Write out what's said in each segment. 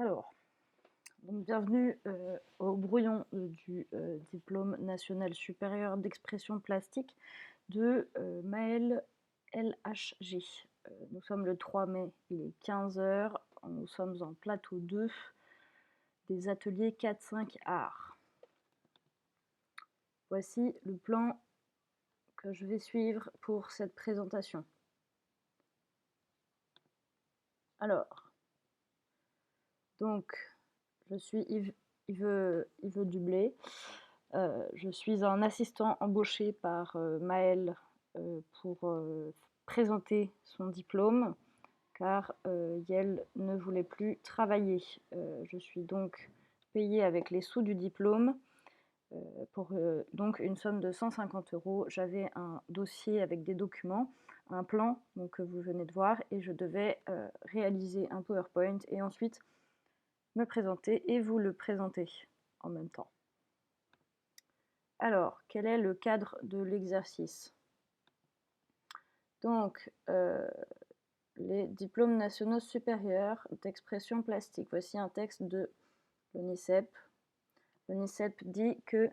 Alors, donc bienvenue au brouillon du diplôme national supérieur d'expression plastique de Maëlle LHG. Nous sommes le 3 mai, il est 15 h, nous sommes en plateau 2 des ateliers 4-5 arts. Voici le plan que je vais suivre pour cette présentation. Alors, donc, je suis Yves Dublé. Je suis un assistant embauché par Maëlle pour présenter son diplôme, car Yael ne voulait plus travailler. Je suis donc payée avec les sous du diplôme pour donc une somme de 150 €. J'avais un dossier avec des documents, un plan donc, que vous venez de voir, et je devais réaliser un PowerPoint et ensuite me présenter et vous le présenter en même temps. Alors, quel est le cadre de l'exercice? Donc, les diplômes nationaux supérieurs d'expression plastique. Voici un texte de l'ONICEP. L'ONICEP dit que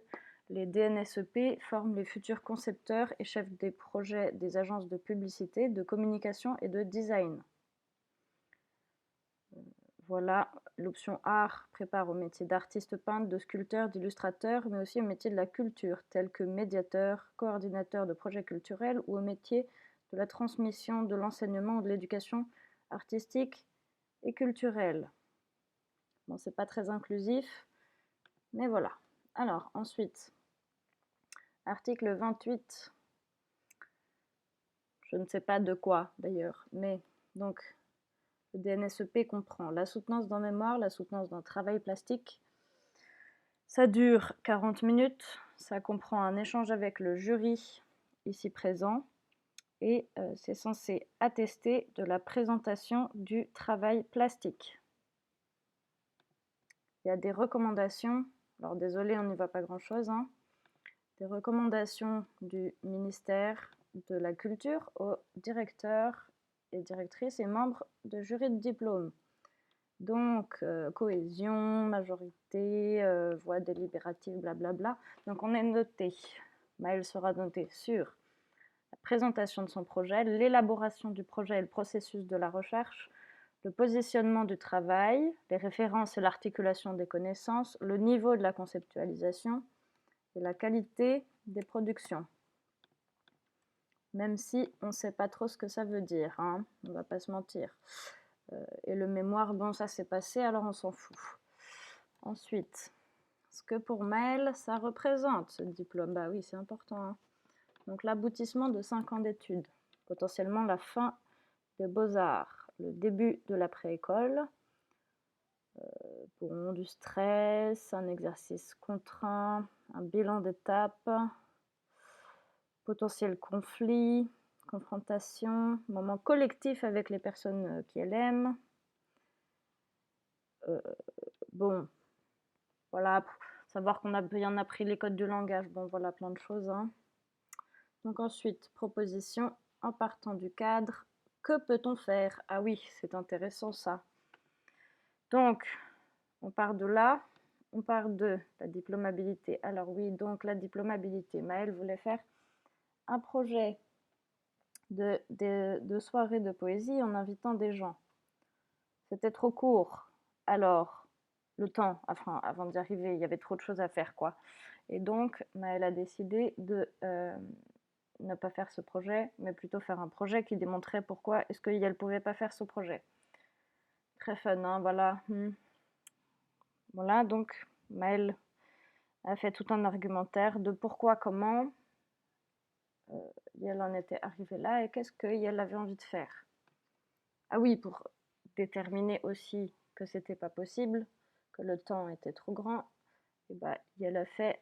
les DNSEP forment les futurs concepteurs et chefs des projets des agences de publicité, de communication et de design. Voilà, l'option art prépare au métier d'artiste peintre, de sculpteur, d'illustrateur, mais aussi au métier de la culture, tel que médiateur, coordinateur de projets culturels, ou au métier de la transmission, de l'enseignement ou de l'éducation artistique et culturelle. Bon, c'est pas très inclusif, mais voilà. Alors, ensuite, article 28. Je ne sais pas de quoi, d'ailleurs, mais donc, le DNSEP comprend la soutenance d'un mémoire, la soutenance d'un travail plastique. Ça dure 40 minutes, ça comprend un échange avec le jury ici présent et c'est censé attester de la présentation du travail plastique. Il y a des recommandations, alors désolé, on n'y voit pas grand-chose, hein. Des recommandations du ministère de la Culture aux directeurs et directrices et membres de jury de diplôme. Donc, cohésion, majorité, voix délibérative, blablabla. Donc, on est noté. Maëlle sera notée sur la présentation de son projet, l'élaboration du projet et le processus de la recherche, le positionnement du travail, les références et l'articulation des connaissances, le niveau de la conceptualisation et la qualité des productions. Même si on ne sait pas trop ce que ça veut dire, hein, on ne va pas se mentir. Et le mémoire, bon, ça s'est passé, alors on s'en fout. Ensuite, ce que pour Maëlle, ça représente, ce diplôme, bah oui, c'est important, hein. Donc l'aboutissement de 5 ans d'études, potentiellement la fin des beaux-arts, le début de la pré-école, bon, du stress, un exercice contraint, un bilan d'étape, potentiel conflit, confrontation, moment collectif avec les personnes qu'elle aime. Bon, voilà, savoir qu'on a bien appris les codes du langage, bon voilà, plein de choses, hein. Donc ensuite, proposition, en partant du cadre, que peut-on faire? Ah oui, c'est intéressant ça. Donc, on part de là, on part de la diplômabilité. Alors oui, donc la diplômabilité, Maëlle voulait faire un projet de soirée de poésie en invitant des gens. C'était trop court. Alors, le temps, enfin, avant d'y arriver, il y avait trop de choses à faire, quoi. Et donc, Maëlle a décidé de ne pas faire ce projet, mais plutôt faire un projet qui démontrait pourquoi est-ce qu'elle ne pouvait pas faire ce projet. Très fun, hein, voilà. Voilà, donc Maëlle a fait tout un argumentaire de pourquoi, comment elle en était arrivée là et qu'est-ce qu'elle avait envie de faire. Ah oui, pour déterminer aussi que c'était pas possible, que le temps était trop grand, et bah, elle a fait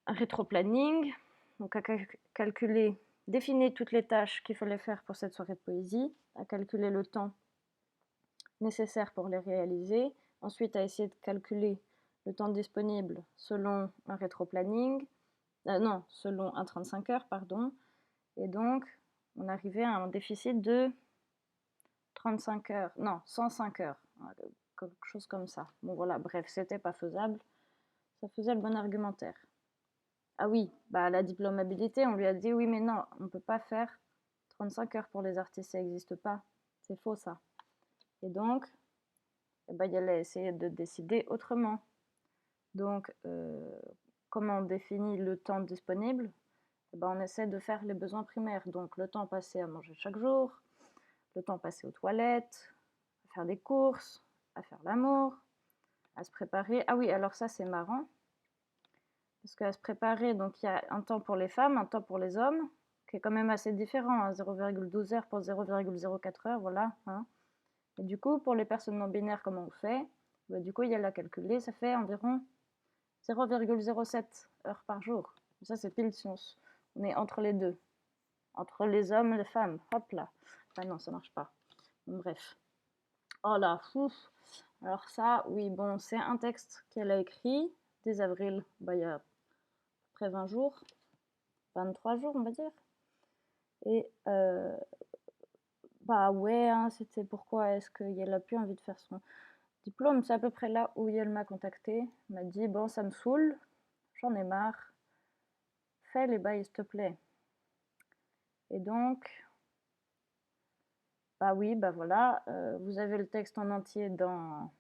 un rétro-planning, donc à calculer, définir toutes les tâches qu'il fallait faire pour cette soirée de poésie, à calculer le temps nécessaire pour les réaliser, ensuite à essayer de calculer le temps disponible selon un rétro-planning, non, selon un 35 heures, pardon, et donc on arrivait à un déficit de 35 heures, non, 105 heures. quelque chose comme ça. Bon voilà, bref, c'était pas faisable. Ça faisait le bon argumentaire. Ah oui, bah la diplômabilité, on lui a dit oui mais non, on peut pas faire 35 heures pour les artistes, ça n'existe pas. C'est faux ça. Et donc, eh ben, il allait essayer de décider autrement. Donc, comment on définit le temps disponible? Eh ben, on essaie de faire les besoins primaires. Donc, le temps passé à manger chaque jour, le temps passé aux toilettes, à faire des courses, à faire l'amour, à se préparer. Ah oui, alors ça, c'est marrant. Parce qu'à se préparer, donc il y a un temps pour les femmes, un temps pour les hommes, qui est quand même assez différent, hein, 0,12 heures pour 0,04 heures, voilà. Hein. Et du coup, pour les personnes non binaires, comment on fait? Bah, du coup, il y a la calculer, ça fait environ 0,07 heures par jour. Ça, c'est pile si on est entre les deux. Entre les hommes et les femmes. Hop là. Ah non, ça marche pas. Bref. Oh là, ouf. Alors ça, oui, bon, c'est un texte qu'elle a écrit dès avril, bah, il y a à peu près 20 jours, 23 jours, on va dire. Et bah ouais, hein, c'était pourquoi est-ce qu'elle a plus envie de faire son diplôme. C'est à peu près là où elle m'a contacté. Elle m'a dit, bon, ça me saoule, j'en ai marre, fais les bails, s'il te plaît. Et donc, bah oui, bah voilà, vous avez le texte en entier dans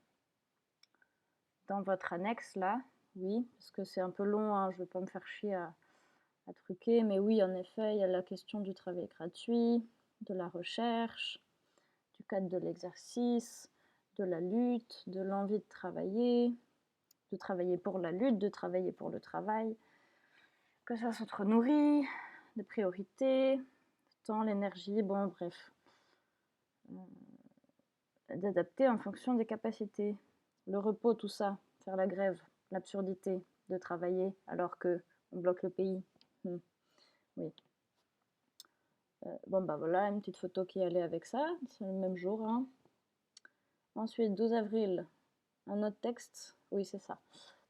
votre annexe là, oui, parce que c'est un peu long, hein, je ne vais pas me faire chier à truquer, mais oui, en effet, il y a la question du travail gratuit, de la recherche, du cadre de l'exercice, de la lutte, de l'envie de travailler pour la lutte, de travailler pour le travail, que ça s'entre nourrit, des priorités, le temps, l'énergie, bon, bref. D'adapter en fonction des capacités. Le repos, tout ça, faire la grève, l'absurdité de travailler alors que on bloque le pays. Oui. Bon bah voilà, une petite photo qui allait avec ça, c'est le même jour. Hein. Ensuite, 12 avril, un autre texte, oui c'est ça.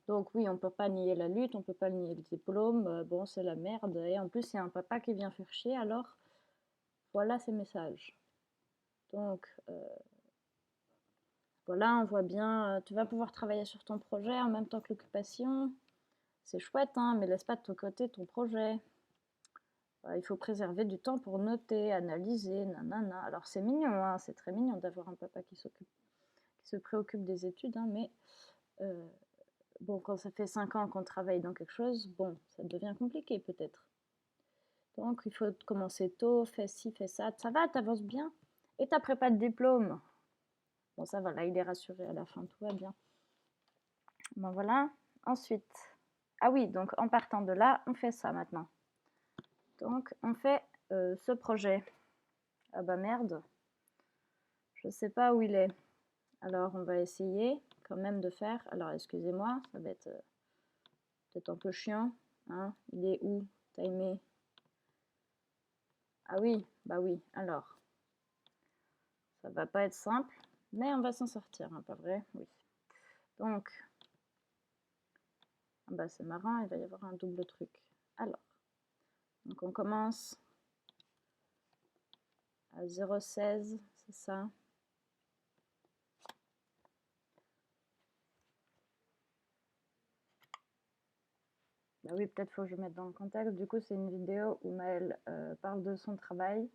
Donc oui, on peut pas nier la lutte, on peut pas nier le diplôme, bon c'est la merde, et en plus c'est un papa qui vient faire chier, alors voilà ses messages. Donc voilà, on voit bien, tu vas pouvoir travailler sur ton projet en même temps que l'occupation. C'est chouette, hein, mais laisse pas de ton côté ton projet. Il faut préserver du temps pour noter, analyser, nanana. Alors c'est mignon, hein, c'est très mignon d'avoir un papa qui se préoccupe des études, hein, mais bon, quand ça fait 5 ans qu'on travaille dans quelque chose, bon, ça devient compliqué peut-être. Donc il faut commencer tôt, fais ci, fais ça. Ça va, t'avances bien. Et t'as prépa de diplôme. Bon, ça va, là, il est rassuré à la fin, tout va bien. Bon, voilà. Ensuite, ah oui, donc en partant de là, on fait ça maintenant. Donc, on fait ce projet. Ah bah merde, je sais pas où il est. Alors, on va essayer quand même de faire. Alors, excusez-moi, ça va être peut-être un peu chiant. Hein. Il est où? Timé. Ah oui, bah oui. Alors, ça va pas être simple, mais on va s'en sortir, hein, pas vrai? Oui. Donc, bah c'est marrant, il va y avoir un double truc. Alors, donc on commence à 0,16, c'est ça. Bah oui, peut-être faut que je mette dans le contexte. Du coup, c'est une vidéo où Maëlle parle de son travail.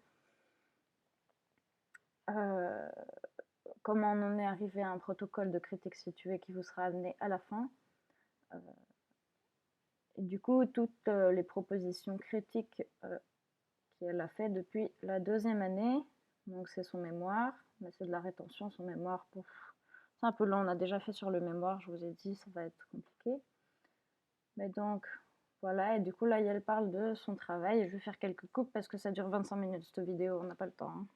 Comment on en est arrivé à un protocole de critique située qui vous sera amené à la fin. Et du coup, toutes les propositions critiques qu'elle a fait depuis la 2e année, donc c'est son mémoire, mais c'est de la rétention, son mémoire, pouf. C'est un peu long, on a déjà fait sur le mémoire, je vous ai dit, ça va être compliqué. Mais donc, voilà, et du coup, là, elle parle de son travail, et je vais faire quelques coupes parce que ça dure 25 minutes, cette vidéo, on n'a pas le temps. Hein.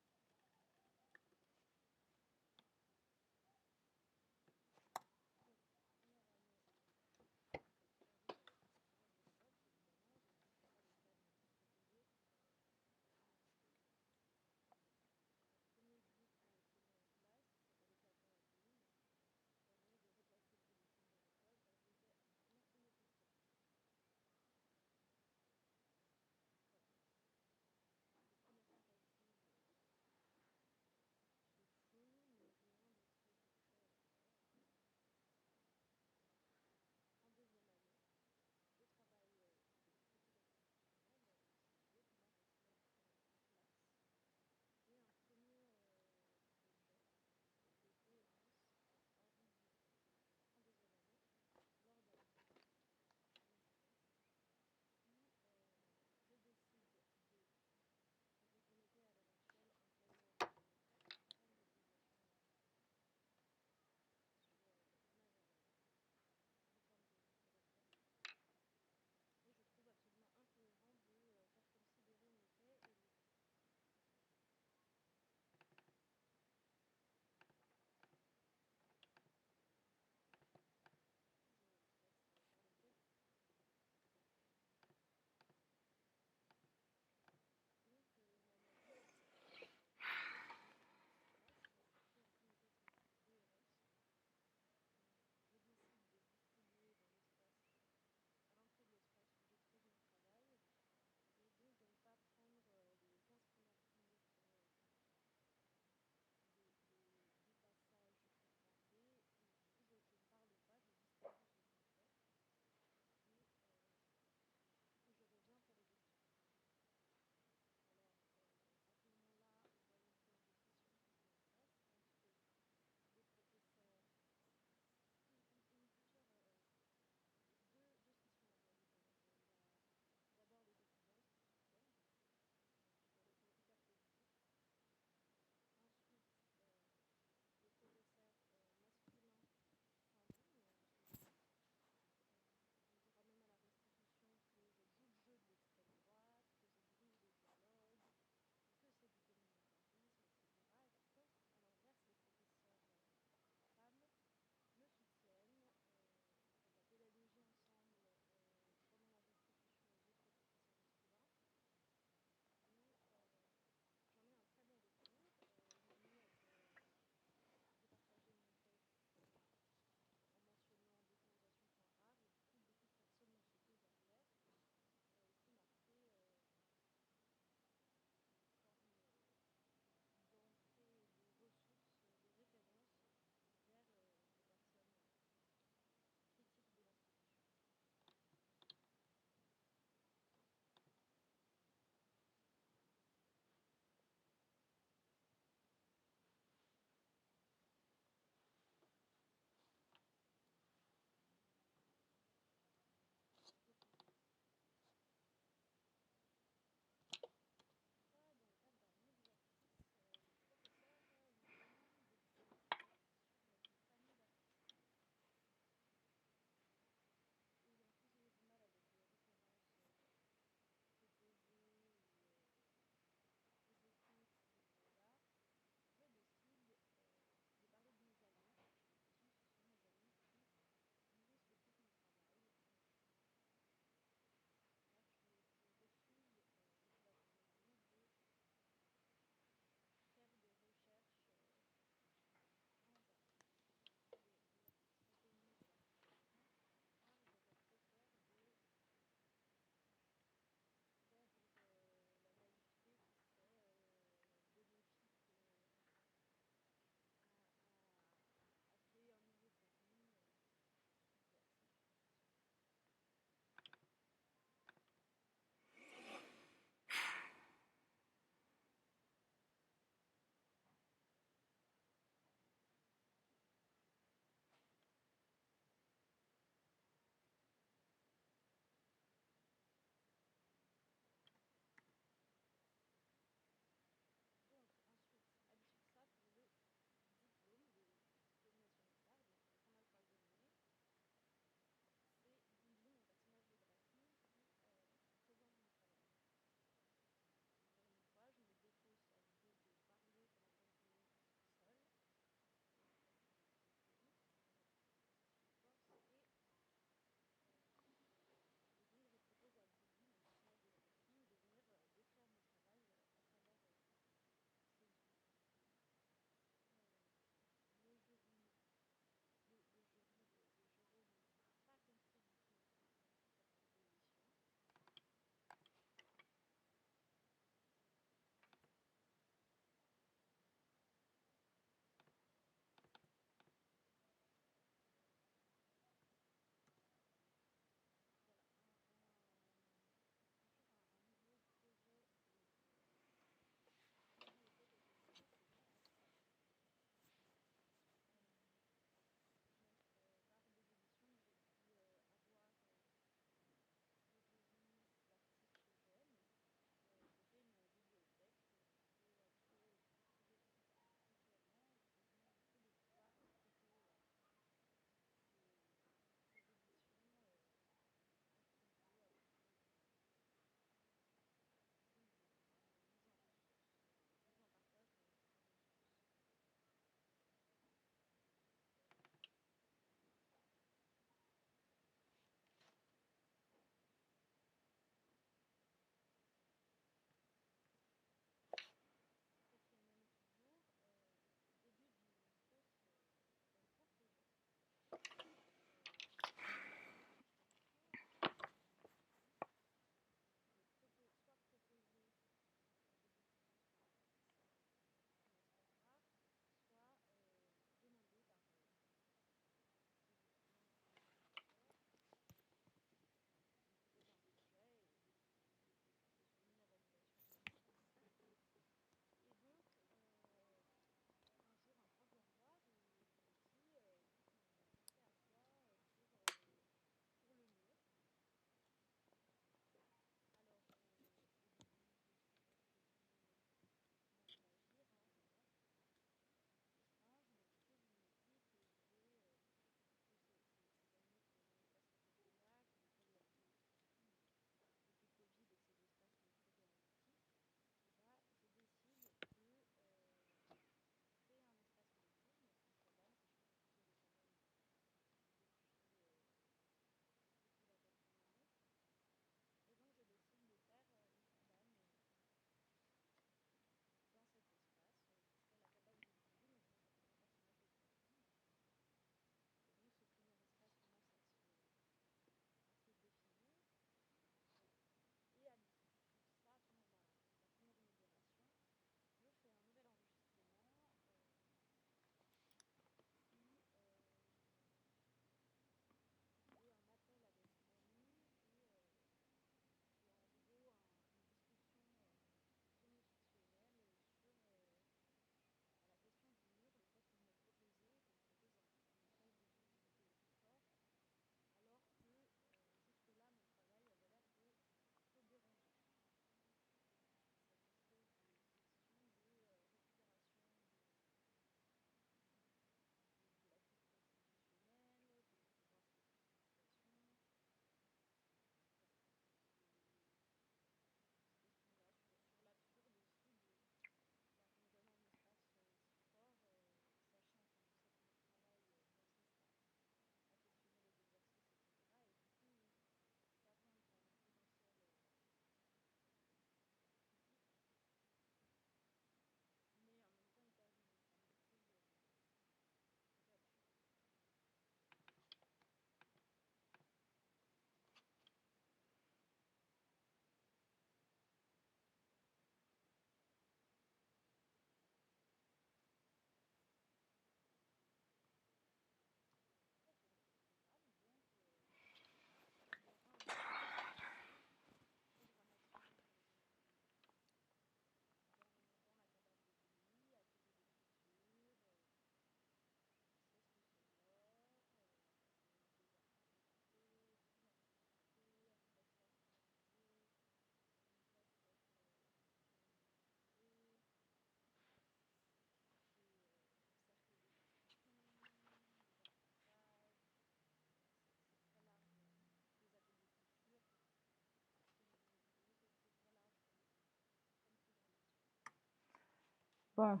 Bon,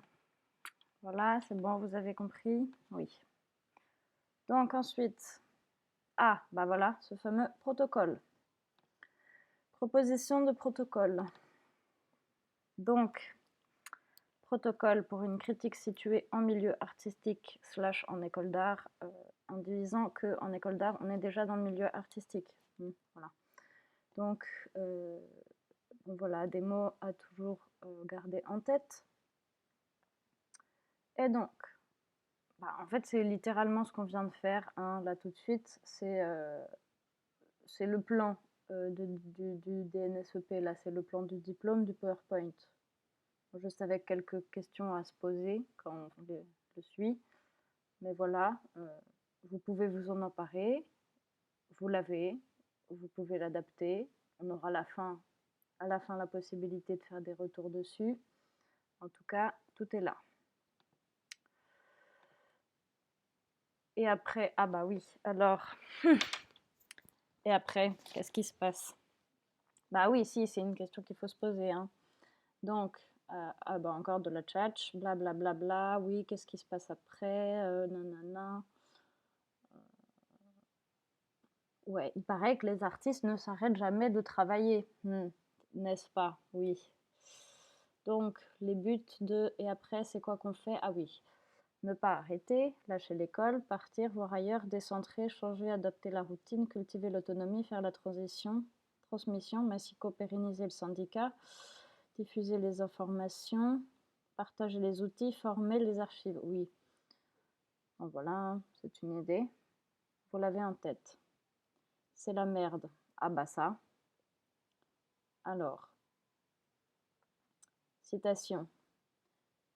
voilà, c'est bon, vous avez compris? Oui. Donc ensuite, ah, bah voilà, ce fameux protocole. Proposition de protocole. Donc, protocole pour une critique située en milieu artistique / en école d'art, en disant qu'en école d'art, on est déjà dans le milieu artistique. Voilà. Donc, voilà, des mots à toujours garder en tête. Et donc, bah, en fait, c'est littéralement ce qu'on vient de faire, hein, là tout de suite. C'est le plan du DNSEP, là, c'est le plan du diplôme du PowerPoint. Juste avec quelques questions à se poser quand on le suit. Mais voilà, vous pouvez vous en emparer, vous l'avez, vous pouvez l'adapter. On aura à la fin la possibilité de faire des retours dessus. En tout cas, tout est là. Et après, ah bah oui, alors, et après, qu'est-ce qui se passe? Bah oui, si, c'est une question qu'il faut se poser, hein. Donc, ah bah encore de la tchatch, blablabla, bla, oui, qu'est-ce qui se passe après, nanana. Ouais, il paraît que les artistes ne s'arrêtent jamais de travailler, n'est-ce pas? Oui. Donc, les buts de et après, c'est quoi qu'on fait? Ah oui, ne pas arrêter, lâcher l'école, partir, voir ailleurs, décentrer, changer, adapter la routine, cultiver l'autonomie, faire la transmission, massico-pérenniser le syndicat, diffuser les informations, partager les outils, former les archives. Oui. Bon, voilà, c'est une idée. Vous l'avez en tête. C'est la merde. Ah bah ça. Alors, citation.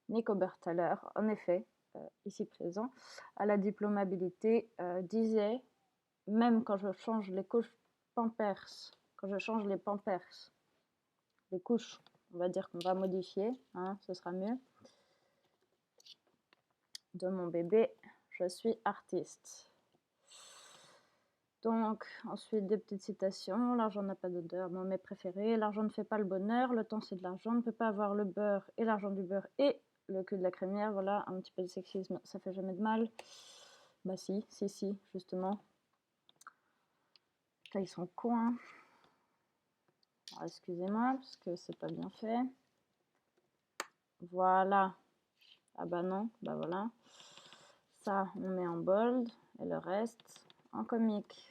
Nico Berthaler, en effet, ici présent, à la diplômabilité, disait, même quand je change les couches Pampers, quand je change les Pampers, les couches, on va dire qu'on va modifier, hein, ce sera mieux, de mon bébé, je suis artiste. Donc, ensuite, des petites citations. L'argent n'a pas d'odeur, mon mets préféré. L'argent ne fait pas le bonheur. Le temps, c'est de l'argent. On ne peut pas avoir le beurre et l'argent du beurre et le cul de la crémière. Voilà, un petit peu de sexisme, ça fait jamais de mal. Bah si, justement. Là, ils sont cons, hein. Excusez-moi, parce que c'est pas bien fait. Voilà. Ah bah non, bah voilà. Ça, on met en bold. Et le reste, en comique.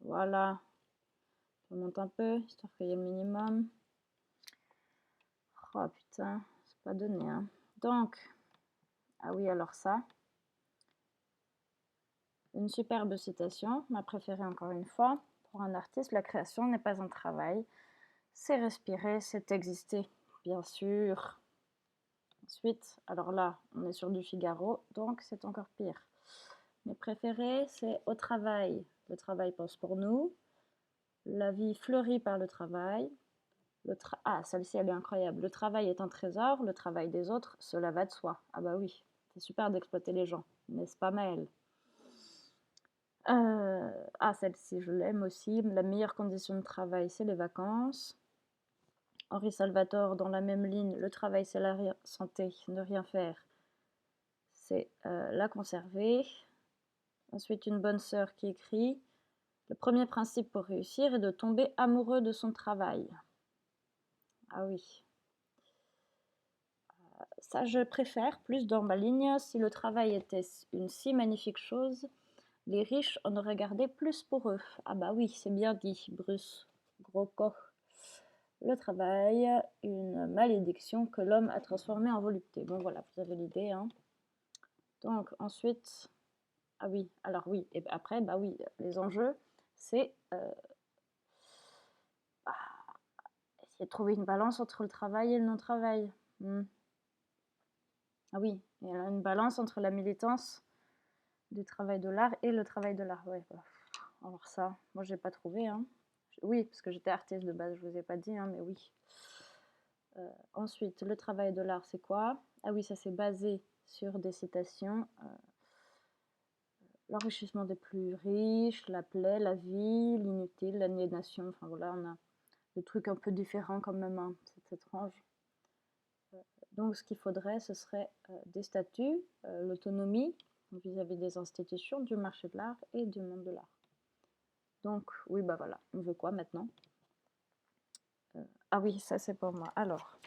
Voilà. Je monte un peu, histoire qu'il y ait le minimum. Oh putain, c'est pas donné, hein. Donc, ah oui, alors ça. Une superbe citation, ma préférée encore une fois. Pour un artiste, la création n'est pas un travail. C'est respirer, c'est exister, bien sûr. Ensuite, alors là, on est sur du Figaro, donc c'est encore pire. Mes préférés, c'est au travail. Le travail pense pour nous. La vie fleurit par le travail. Ah, celle-ci, elle est incroyable. Le travail est un trésor, le travail des autres, cela va de soi. Ah bah oui, c'est super d'exploiter les gens, n'est-ce pas Maëlle? Ah, celle-ci, je l'aime aussi. La meilleure condition de travail, c'est les vacances. Henri Salvatore, dans la même ligne, le travail, c'est la santé, ne rien faire, c'est la conserver. Ensuite, une bonne sœur qui écrit, le premier principe pour réussir est de tomber amoureux de son travail. Ah oui. Ça, je préfère, plus dans ma ligne, si le travail était une si magnifique chose, les riches en auraient gardé plus pour eux. Ah bah oui, c'est bien dit, Bruce. Gros coq. Le travail, une malédiction que l'homme a transformée en volupté. Bon voilà, vous avez l'idée, hein. Donc ensuite, ah oui, alors oui, et après, bah oui, les enjeux, c'est essayer de trouver une balance entre le travail et le non-travail. Ah oui, il y a une balance entre la militance du travail de l'art et le travail de l'art. Ouais, bah, alors ça, moi j'ai pas trouvé, hein. Oui, parce que j'étais artiste de base, je vous ai pas dit, hein, mais oui. Ensuite, le travail de l'art, c'est quoi? Ah oui, ça c'est basé sur des citations. L'enrichissement des plus riches, la plaie, la vie, l'inutile, l'aliénation. Enfin voilà, on a des trucs un peu différents quand même, hein. C'est étrange. Donc, ce qu'il faudrait, ce serait des statuts, l'autonomie vis-à-vis des institutions, du marché de l'art et du monde de l'art. Donc, oui, bah voilà, on veut quoi maintenant? Ah oui, ça c'est pour moi. Alors,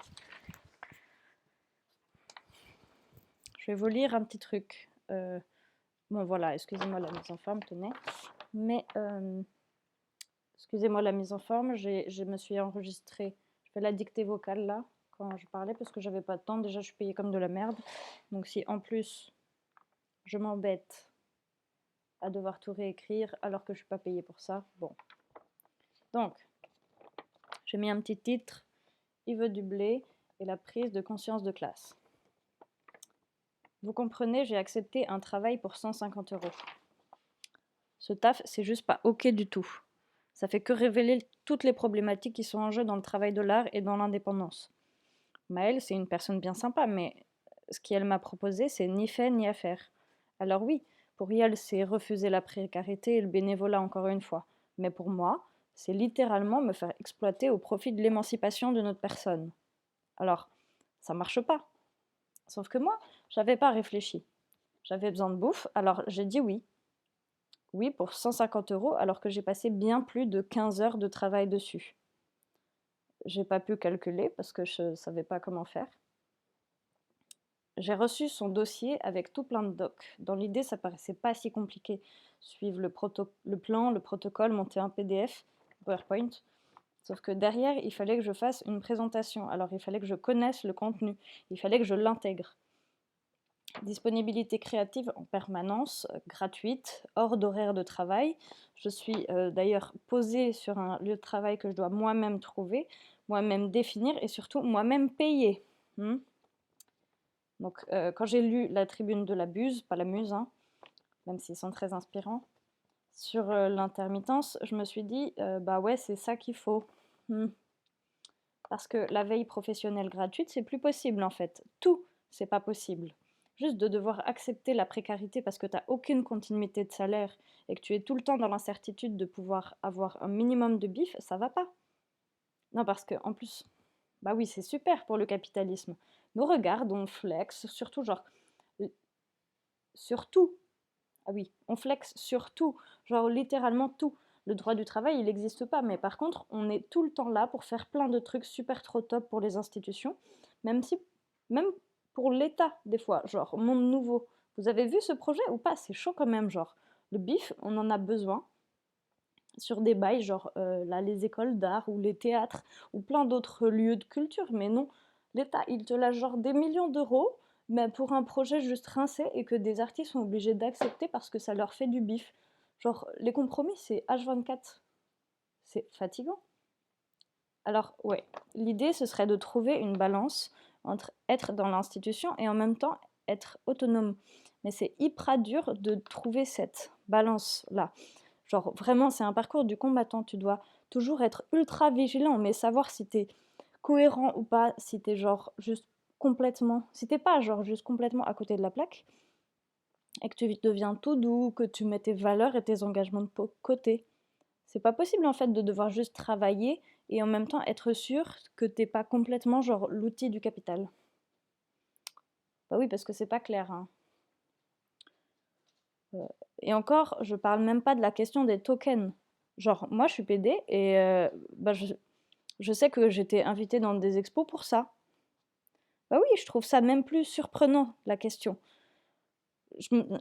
je vais vous lire un petit truc. Bon, voilà, excusez-moi la mise en forme, tenez. Mais, excusez-moi la mise en forme, je me suis enregistrée. Je fais la dictée vocale là, quand je parlais, parce que j'avais pas de temps. Déjà, je suis payée comme de la merde. Donc, si en plus, je m'embête à devoir tout réécrire alors que je suis pas payée pour ça, bon. Donc, j'ai mis un petit titre, Yves Dublé et la prise de conscience de classe. Vous comprenez, j'ai accepté un travail pour 150 €. Ce taf, c'est juste pas ok du tout. Ça fait que révéler toutes les problématiques qui sont en jeu dans le travail de l'art et dans l'indépendance. Maëlle, c'est une personne bien sympa, mais ce qu'elle m'a proposé, c'est ni fait ni à faire. Alors oui, pour elle, c'est refuser la précarité et le bénévolat encore une fois. Mais pour moi, c'est littéralement me faire exploiter au profit de l'émancipation de notre personne. Alors, ça marche pas. Sauf que moi, j'avais pas réfléchi. J'avais besoin de bouffe, alors j'ai dit oui. Oui, pour 150 € alors que j'ai passé bien plus de 15 heures de travail dessus. J'ai pas pu calculer parce que je savais pas comment faire. J'ai reçu son dossier avec tout plein de docs. Dans l'idée, ça paraissait pas si compliqué. Suivre le plan, le protocole, monter un PDF, PowerPoint. Sauf que derrière, il fallait que je fasse une présentation. Alors, il fallait que je connaisse le contenu. Il fallait que je l'intègre. Disponibilité créative en permanence, gratuite, hors d'horaire de travail. Je suis d'ailleurs posée sur un lieu de travail que je dois moi-même trouver, moi-même définir et surtout moi-même payer. Donc quand j'ai lu La Tribune de la Buse, pas la Muse, hein, même s'ils sont très inspirants, sur l'intermittence, je me suis dit, bah ouais, c'est ça qu'il faut. Parce que la veille professionnelle gratuite, c'est plus possible en fait. Tout, c'est pas possible. Juste de devoir accepter la précarité parce que tu n'as aucune continuité de salaire et que tu es tout le temps dans l'incertitude de pouvoir avoir un minimum de bif, ça va pas. Non, parce que en plus, bah oui, c'est super pour le capitalisme. Nous regarde, on flex, surtout genre. Surtout. Ah oui, on flex sur tout, genre littéralement tout. Le droit du travail, il n'existe pas, mais par contre, on est tout le temps là pour faire plein de trucs super trop top pour les institutions, même si, même pour l'État, des fois, genre Monde Nouveau. Vous avez vu ce projet ou pas? C'est chaud quand même, genre. Le bif, on en a besoin sur des bails, genre là, les écoles d'art ou les théâtres ou plein d'autres lieux de culture, mais non, l'État, il te lâche genre des millions d'euros, mais pour un projet juste rincé et que des artistes sont obligés d'accepter parce que ça leur fait du bif. Genre, les compromis, c'est H24. C'est fatigant. Alors, ouais, l'idée, ce serait de trouver une balance entre être dans l'institution et en même temps être autonome. Mais c'est hyper dur de trouver cette balance-là. Genre, vraiment, c'est un parcours du combattant. Tu dois toujours être ultra vigilant, mais savoir si t'es cohérent ou pas, si t'es genre juste complètement. Si t'es pas genre juste complètement à côté de la plaque, et que tu deviens tout doux, que tu mets tes valeurs et tes engagements de côté. C'est pas possible en fait de devoir juste travailler et en même temps être sûr que t'es pas complètement genre l'outil du capital. Bah oui, parce que c'est pas clair, hein. Et encore, je parle même pas de la question des tokens. Genre, moi je suis PD et bah, je sais que j'étais invitée dans des expos pour ça. Bah oui, je trouve ça même plus surprenant, la question.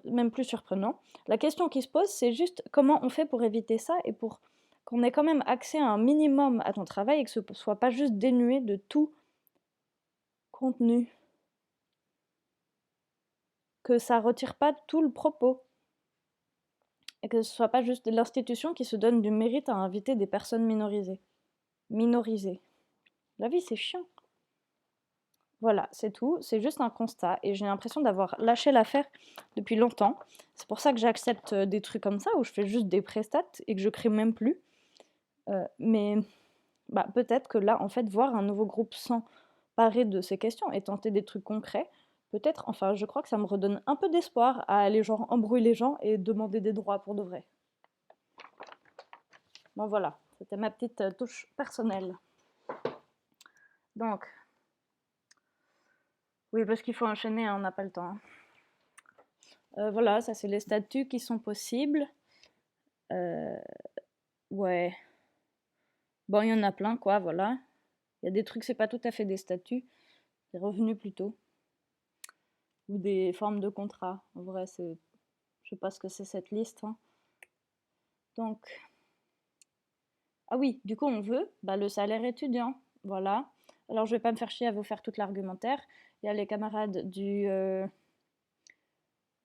Même plus surprenant. La question qui se pose, c'est juste comment on fait pour éviter ça et pour qu'on ait quand même accès à un minimum à ton travail et que ce soit pas juste dénué de tout contenu. Que ça retire pas tout le propos. Et que ce soit pas juste l'institution qui se donne du mérite à inviter des personnes minorisées. Minorisées. La vie, c'est chiant. Voilà, c'est tout. C'est juste un constat. Et j'ai l'impression d'avoir lâché l'affaire depuis longtemps. C'est pour ça que j'accepte des trucs comme ça, où je fais juste des prestats et que je crée même plus. Mais bah, peut-être que là, en fait, voir un nouveau groupe s'emparer de ces questions et tenter des trucs concrets, peut-être, enfin, je crois que ça me redonne un peu d'espoir à aller genre embrouiller les gens et demander des droits pour de vrai. Bon voilà, c'était ma petite touche personnelle. Donc, Oui, parce qu'il faut enchaîner, hein, on n'a pas le temps. Voilà, ça c'est les statuts qui sont possibles. Ouais. Bon, il y en a plein, quoi, voilà. Il y a des trucs, c'est pas tout à fait des statuts, des revenus plutôt. Ou des formes de contrat. En vrai, c'est... Je sais pas ce que c'est cette liste, hein. Donc... Ah oui, du coup, on veut le salaire étudiant. Voilà. Alors, je vais pas me faire chier à vous faire tout l'argumentaire. Il y a les camarades du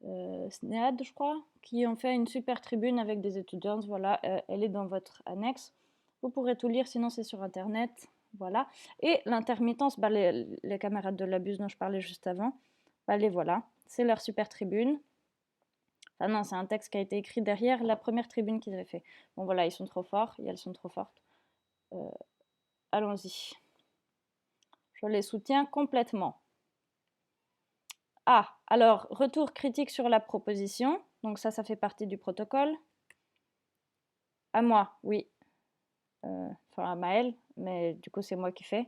SNEAD, je crois, qui ont fait une super tribune avec des étudiants. Voilà, elle est dans votre annexe. Vous pourrez tout lire, sinon c'est sur Internet. Voilà. Et l'intermittence, les camarades de l'abus dont je parlais juste avant, les voilà. C'est leur super tribune. Ah non, c'est un texte qui a été écrit derrière la première tribune qu'ils avaient fait. Bon voilà, ils sont trop forts, et elles sont trop fortes. Allons-y. Je les soutiens complètement. Ah, alors, retour critique sur la proposition. Donc ça fait partie du protocole. À moi, oui. Enfin, à Maëlle, mais du coup, c'est moi qui fais.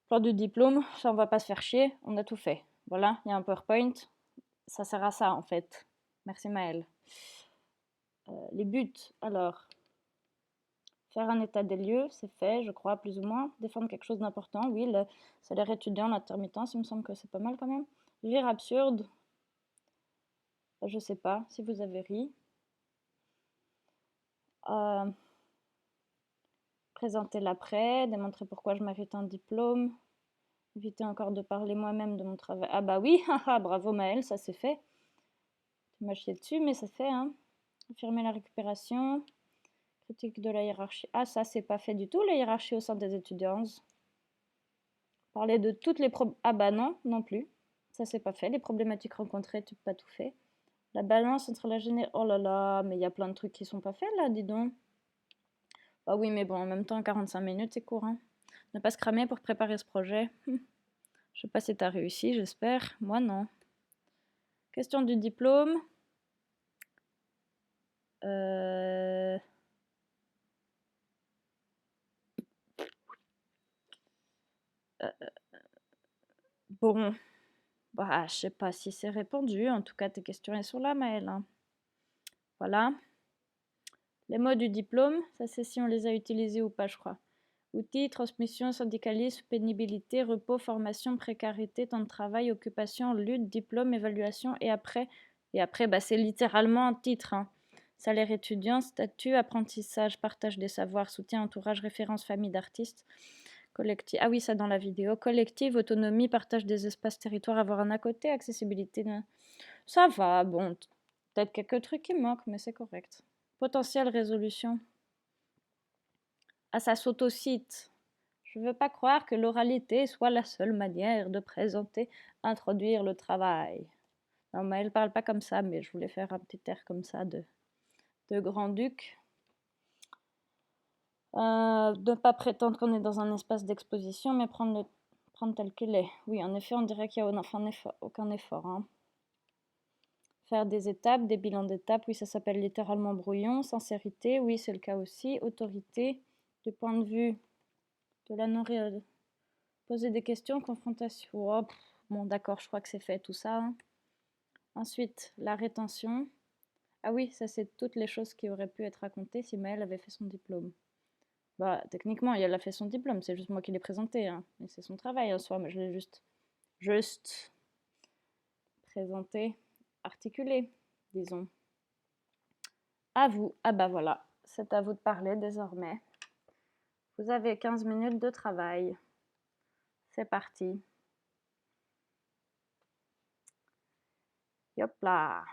Plan du diplôme, ça, on va pas se faire chier. On a tout fait. Voilà, il y a un PowerPoint. Ça sert à ça, en fait. Merci, Maëlle. Les buts, alors... Faire un état des lieux, c'est fait, je crois, plus ou moins. Défendre quelque chose d'important, oui, le salaire étudiant, l'intermittence, il me semble que c'est pas mal quand même. Rire absurde, je sais pas si vous avez ri. Présenter l'après, démontrer pourquoi je mérite un diplôme. Éviter encore de parler moi-même de mon travail. Ah bah oui, bravo Maëlle, ça c'est fait. Tu m'as chié dessus, mais ça se fait, hein. Affirmer la récupération. Critique de la hiérarchie. Ah, ça c'est pas fait du tout, la hiérarchie au sein des étudiants. Parler de toutes les ah bah non, non plus. Ça c'est pas fait. Les problématiques rencontrées, tu peux pas tout fait. La balance entre la géné... Oh là là, mais il y a plein de trucs qui sont pas faits là, dis donc. Bah oui, mais bon, en même temps, 45 minutes, c'est court, hein. Ne pas se cramer pour préparer ce projet. Je sais pas si t'as réussi, j'espère. Moi, non. Question du diplôme. Bon, bah, je sais pas si c'est répondu. En tout cas, tes questions elles sont là, Maëlle, hein. Voilà. Les mots du diplôme, ça c'est si on les a utilisés ou pas, je crois. Outils, transmission, syndicalisme, pénibilité, repos, formation, précarité, temps de travail, occupation, lutte, diplôme, évaluation et après. Et après, bah, c'est littéralement un titre, hein. Salaire étudiant, statut, apprentissage, partage des savoirs, soutien, entourage, référence, famille d'artistes. Collectif. Ah oui, ça dans la vidéo. Collective, autonomie, partage des espaces, territoires, avoir un à côté, accessibilité. Ça va, bon. Peut-être quelques trucs qui manquent, mais c'est correct. Potentielle résolution. Ah, ça s'autocite. Je ne veux pas croire que l'oralité soit la seule manière de présenter, introduire le travail. Non, mais elle parle pas comme ça, mais je voulais faire un petit air comme ça de grand-duc. Ne pas prétendre qu'on est dans un espace d'exposition, mais prendre tel qu'il est. Oui, en effet, on dirait qu'il n'y a aucun effort. Hein. Faire des étapes, des bilans d'étapes, oui, ça s'appelle littéralement brouillon. Sincérité, oui, c'est le cas aussi. Autorité, du point de vue de la non poser des questions, confrontation. Oh, bon, d'accord, je crois que c'est fait tout ça. Hein. Ensuite, la rétention. Ah oui, ça c'est toutes les choses qui auraient pu être racontées si Maëlle avait fait son diplôme. Bah, techniquement, elle a fait son diplôme, c'est juste moi qui l'ai présenté. Hein. Et c'est son travail en soi, mais je l'ai juste présenté, articulé, disons. À vous. Ah bah voilà, c'est à vous de parler désormais. Vous avez 15 minutes de travail. C'est parti. Hop là.